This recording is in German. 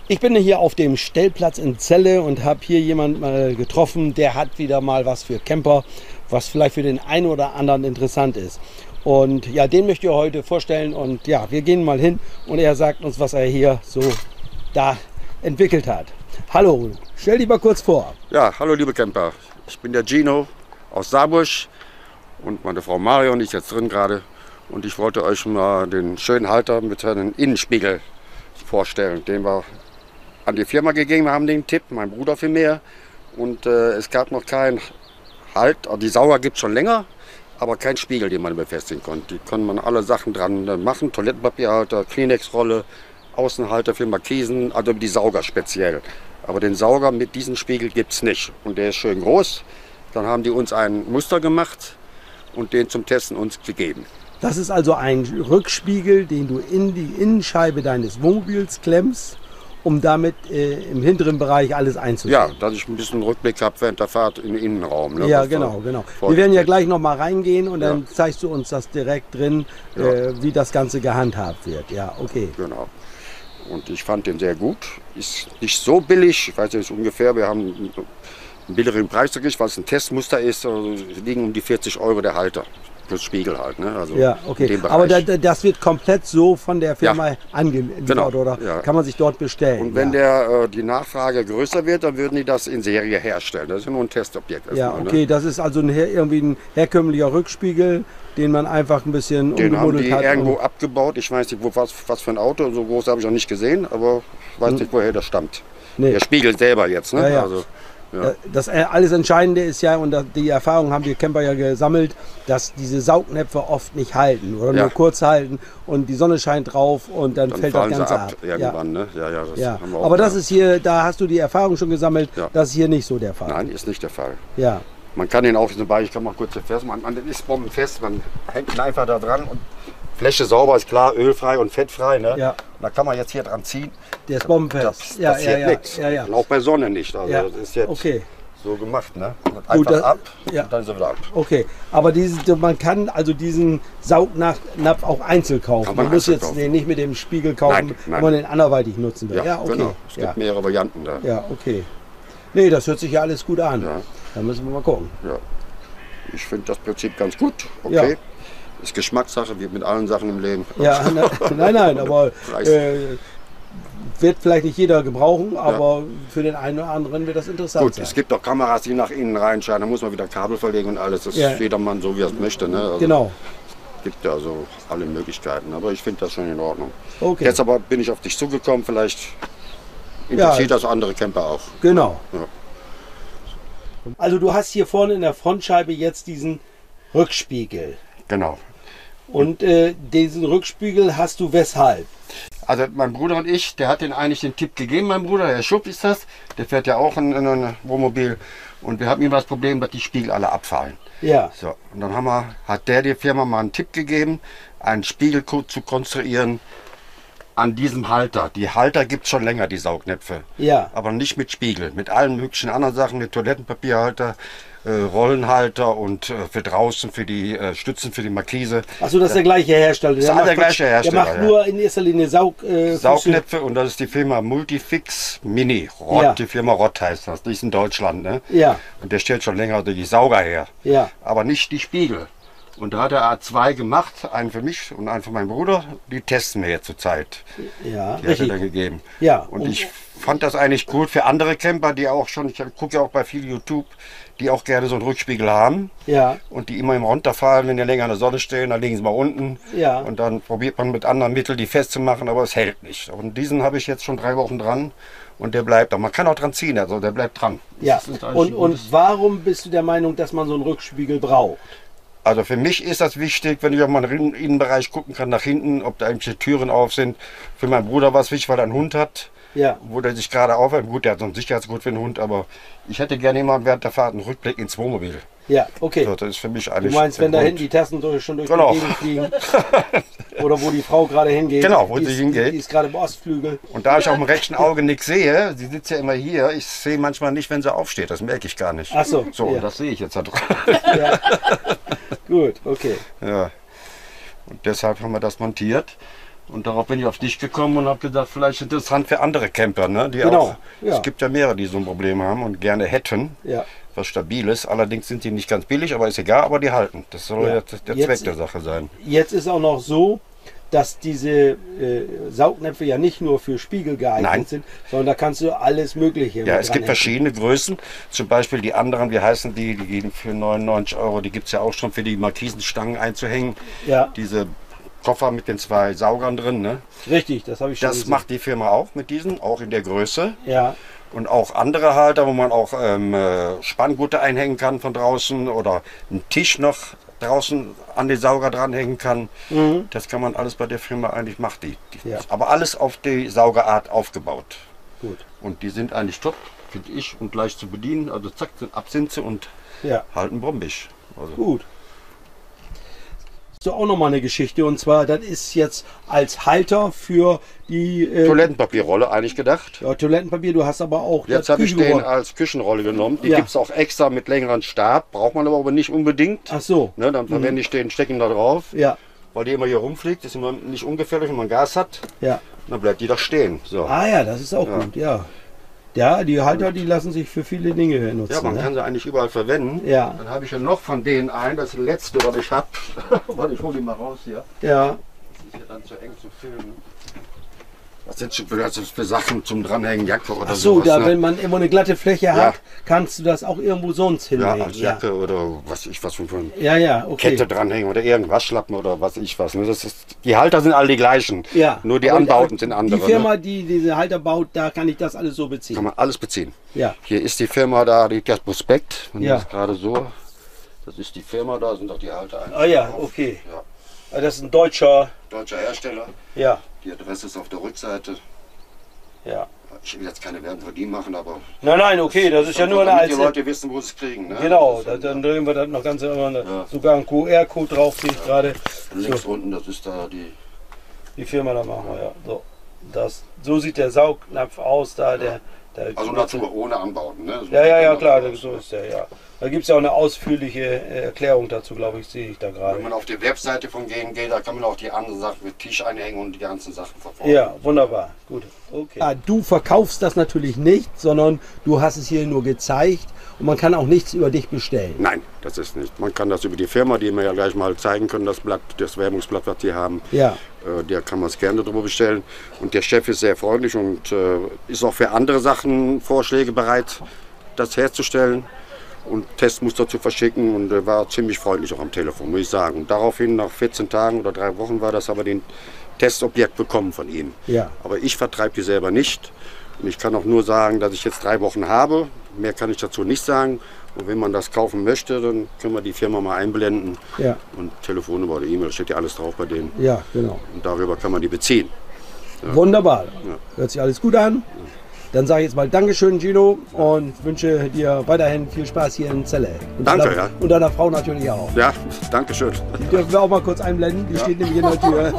Ich bin hier auf dem Stellplatz in Celle und habe hier jemanden mal getroffen, der hat wieder mal was für Camper, was vielleicht für den einen oder anderen interessant ist. Und ja, den möchte ich heute vorstellen und ja, wir gehen mal hin und er sagt uns, was er hier so da entwickelt hat. Hallo, stell dich mal kurz vor. Ja, hallo liebe Camper. Ich bin der Gino aus Saarburg und meine Frau Marion ist jetzt drin gerade. Und ich wollte euch mal den schönen Halter mit einem Innenspiegel vorstellen, den wir an die Firma gegeben haben, den Tipp, mein Bruder vielmehr. Und es gab noch keinen Halt, die Sauger gibt es schon länger, aber kein Spiegel, den man befestigen konnte. Die konnte man alle Sachen dran machen, Toilettenpapierhalter, Kleenex-Rolle, Außenhalter für Markisen, also die Sauger speziell. Aber den Sauger mit diesem Spiegel gibt es nicht und der ist schön groß. Dann haben die uns ein Muster gemacht und den zum Testen uns gegeben. Das ist also ein Rückspiegel, den du in die Innenscheibe deines Wohnmobils klemmst, um damit im hinteren Bereich alles einzustellen. Ja, dass ich ein bisschen Rückblick habe während der Fahrt in den Innenraum. Ne? Ja, genau. Wir werden ja gleich noch mal reingehen und dann zeigst du uns das direkt drin, wie das Ganze gehandhabt wird. Ja, okay. Genau. Und ich fand den sehr gut. Ist nicht so billig, ich weiß nicht ungefähr, wir haben einen billigeren Preis gekriegt, weil es ein Testmuster ist, also liegen um die 40 € der Halter. Plus Spiegel halt, ne? Also ja, okay. Aber das wird komplett so von der Firma angeliefert, oder kann man sich dort bestellen? Und wenn die Nachfrage größer wird, dann würden die das in Serie herstellen. Das ist ja nur ein Testobjekt. Ja, okay, ne? Das ist also irgendwie ein herkömmlicher Rückspiegel, den man einfach ein bisschen umgebuddelt hat. Den haben die irgendwo abgebaut. Ich weiß nicht, was für ein Auto, so groß habe ich noch nicht gesehen, aber ich weiß nicht, woher das stammt. Nee. Der Spiegel selber jetzt, ne? Ja, ja. Also, ja. Das alles Entscheidende ist ja, und die Erfahrung haben wir Camper ja gesammelt, dass diese Saugnäpfe oft nicht halten oder nur kurz halten und die Sonne scheint drauf und dann fällt das Ganze ab. Irgendwann, ne? Das haben wir auch aber das ist hier, da hast du die Erfahrung schon gesammelt, das ist hier nicht so der Fall. Nein, ist nicht der Fall. Ja. Man kann den auch zum Beispiel, ich kann mal kurz festmachen, man ist bombenfest, man hängt ihn einfach da dran und Fläche sauber ist klar, ölfrei und fettfrei. Ne? Ja. Da kann man jetzt hier dran ziehen. Der ist bombenfest. Das passiert nichts. Ja. Und auch bei Sonne nicht. Also das ist jetzt so gemacht. Ne? Einfach ab und dann ist er wieder ab. Okay, aber man kann also diesen Saugnapf auch einzeln kaufen. Man muss jetzt nicht mit dem Spiegel kaufen, wenn man den anderweitig nutzen will. Ja, okay. Genau. Es gibt mehrere Varianten da. Ja, okay. Nee, das hört sich ja alles gut an. Ja. Da müssen wir mal gucken. Ja. Ich finde das Prinzip ganz gut. Okay. Ja. Ist Geschmackssache, wie mit allen Sachen im Leben. Ja, nein, aber wird vielleicht nicht jeder gebrauchen, aber für den einen oder anderen wird das interessant sein. Es gibt auch Kameras, die nach innen reinscheinen, da muss man wieder Kabel verlegen und alles. Das ist jedermann so, wie er es möchte. Ne? Also genau. Es gibt ja so alle Möglichkeiten, aber ich finde das schon in Ordnung. Okay. Jetzt aber bin ich auf dich zugekommen, vielleicht interessiert das andere Camper auch. Genau. Ja. Also du hast hier vorne in der Frontscheibe jetzt diesen Rückspiegel. Genau. Und diesen Rückspiegel hast du weshalb? Also mein Bruder und ich, der hat den eigentlich den Tipp gegeben, mein Bruder, Herr Schupp ist das, der fährt ja auch in ein Wohnmobil und wir hatten ihm das Problem, dass die Spiegel alle abfallen. Ja. So, und dann hat der Firma mal einen Tipp gegeben, einen Spiegel zu konstruieren an diesem Halter. Die Halter gibt es schon länger, die Saugnäpfe. Ja. Aber nicht mit Spiegel, mit allen möglichen anderen Sachen, mit Toilettenpapierhalter, Rollenhalter und für draußen, für die Stützen, für die Markise. Achso, das ist der gleiche Hersteller. Das ist der gleiche Hersteller. Der macht nur in erster Linie Saugnäpfe und das ist die Firma Multifix Mini. Rott, die Firma Rott heißt das. Die ist in Deutschland. Ne? Ja. Und der stellt schon länger die Sauger her. Ja. Aber nicht die Spiegel. Und da hat er zwei gemacht, einen für mich und einen für meinen Bruder. Die testen wir jetzt zurzeit. Ja, die hat er dann gegeben. Ja. Und ich fand das eigentlich gut für andere Camper, die auch schon, ich gucke ja auch bei viel YouTube, die auch gerne so einen Rückspiegel haben. Ja. Und die immer runterfallen, wenn die länger in der Sonne stehen, dann legen sie mal unten. Ja. Und dann probiert man mit anderen Mitteln die festzumachen, aber es hält nicht. Und diesen habe ich jetzt schon 3 Wochen dran. Und der bleibt, man kann auch dran ziehen, also der bleibt dran. Ja. Und warum bist du der Meinung, dass man so einen Rückspiegel braucht? Also für mich ist das wichtig, wenn ich auf meinen Innenbereich gucken kann, nach hinten, ob da irgendwelche Türen auf sind. Für meinen Bruder war es wichtig, weil er einen Hund hat, wo der sich gerade aufhält. Gut, der hat so ein Sicherheitsgurt für den Hund, aber ich hätte gerne immer während der Fahrt einen Rückblick ins Wohnmobil. Ja, okay. So, das ist für mich eigentlich. Du meinst, wenn da hinten die Tassen schon durch die Gegend fliegen? Oder wo die Frau gerade hingeht? Genau, wo sie hingeht. Die ist gerade im Ostflügel. Und da ich auf dem rechten Auge nichts sehe, sie sitzt ja immer hier, ich sehe manchmal nicht, wenn sie aufsteht, das merke ich gar nicht. Ach so. So, und das sehe ich jetzt da drauf. Ja. Gut, okay. Ja. Und deshalb haben wir das montiert. Und darauf bin ich auf dich gekommen und habe gedacht, vielleicht interessant für andere Camper, ne? Die Genau, auch, ja. Es gibt ja mehrere, die so ein Problem haben und gerne hätten. Ja. Was Stabiles. Allerdings sind die nicht ganz billig, aber ist egal, aber die halten. Das soll Ja. ja der Zweck der Sache sein. Jetzt ist auch noch so, dass diese Saugnäpfe ja nicht nur für Spiegel geeignet Nein. sind, sondern da kannst du alles Mögliche Ja, mit es dran gibt verschiedene Größen. Zum Beispiel die anderen, wie heißen die? Die gehen für 99 Euro. Die gibt es ja auch schon für die Markisenstangen einzuhängen. Ja. Diese Koffer mit den 2 Saugern drin. Ne? Richtig, das habe ich schon Das gesehen. macht die Firma auch mit diesen, auch in der Größe. Ja, Und auch andere Halter, wo man auch Spanngurte einhängen kann von draußen oder einen Tisch noch draußen an den Sauger dranhängen kann. Das kann man alles bei der Firma eigentlich machen. Ja. Aber alles auf die Saugerart aufgebaut. gut. Und die sind eigentlich top, finde ich, und leicht zu bedienen. Also zack, ab sind sie und Ja, halten bombig. Also, gut. So, auch nochmal eine Geschichte, und zwar, das ist jetzt als Halter für die Toilettenpapierrolle eigentlich gedacht. ja, Toilettenpapier, du hast aber auch Jetzt das habe ich den Küchenrohr. als Küchenrolle genommen. Die Ja. gibt es auch extra mit längeren Stab, braucht man aber nicht unbedingt. Ach so, Ne, dann verwende ich den, stecke ihn da drauf, ja, weil die immer hier rumfliegt. Ist immer nicht ungefährlich, wenn man Gas hat. ja. Dann bleibt die da stehen. So. Ah ja, das ist auch Ja. gut, ja. Ja, die Halter, die lassen sich für viele Dinge nutzen. Ja, man ne? kann sie eigentlich überall verwenden. Ja. Dann habe ich ja noch von denen ein, das letzte, was ich habe. Warte, ich hole die mal raus hier. Ja, Das ist hier dann zu eng zu filmen. Was sind schon für Sachen zum Dranhängen, Jacke oder ach so, sowas, da, ne? wenn man immer eine glatte Fläche Ja. hat, kannst du das auch irgendwo sonst Ja, hinlegen. als Jacke oder was ich was von Ja, ja, okay. Kette dranhängen oder irgendwas Schlappen oder was ich was. Ne? Das ist, die Halter sind alle die gleichen. Ja. Nur die Aber Anbauten sind andere. Die Firma, Ne? die diese Halter baut, da kann ich das alles so beziehen. Kann man alles beziehen. Ja, Hier ist die Firma da, die das Prospekt. Und Ja. das ist gerade so. Das ist die Firma, da sind auch die Halter. ah ja, drauf. okay. Ja. Das ist ein deutscher, Deutscher Hersteller. ja, Die Adresse ist auf der Rückseite. Ja. Ich will jetzt keine Werbung für die machen, aber Nein, nein, okay, das ist ja nur eine damit die einzelne. Leute wissen, wo sie es kriegen. Ne? Genau, Das ist dann drehen wir das noch ganz immer, Ja. sogar einen QR-Code drauf, sehe ich gerade. links So, unten, das ist da die. die Firma, da machen wir, ja. So, so sieht der Saugnapf aus, da der Also Natur ohne Anbauten. Ne? So ja, ja, ja, sieht klar, der aus, so ne? ist der, ja. Da gibt es ja auch eine ausführliche Erklärung dazu, glaube ich, sehe ich da Wenn gerade. man auf die Webseite von GNG, da kann man auch die anderen Sachen mit Tisch einhängen und die ganzen Sachen verfolgen. Ja, wunderbar, gut, okay. Ja, du verkaufst das natürlich nicht, sondern du hast es hier nur gezeigt und man kann auch nichts über dich bestellen. Nein, das ist nicht. Man kann das über die Firma, die wir ja gleich mal zeigen können, das Blatt, das Werbungsblatt, was die haben. Ja, Der kann man es gerne drüber bestellen. Und der Chef ist sehr freundlich und ist auch für andere Sachen Vorschläge bereit, das herzustellen und Testmuster zu verschicken. Und war ziemlich freundlich auch am Telefon, muss ich sagen. Und daraufhin, nach 14 Tagen oder 3 Wochen, war das aber den Testobjekt bekommen von ihm. ja, Aber ich vertreibe die selber nicht. Und ich kann auch nur sagen, dass ich jetzt 3 Wochen habe. Mehr kann ich dazu nicht sagen. Und wenn man das kaufen möchte, dann können wir die Firma mal einblenden. ja, Und Telefonnummer oder E-Mail, steht ja alles drauf bei denen. ja, genau. Und darüber kann man die beziehen. Wunderbar, hört sich alles gut an. Dann sage ich jetzt mal Dankeschön, Gino, und wünsche dir weiterhin viel Spaß hier in Celle. Und Danke, deiner, ja. Und deiner Frau natürlich auch. Ja, danke schön. Die dürfen wir auch mal kurz einblenden, die steht nämlich in der Tür.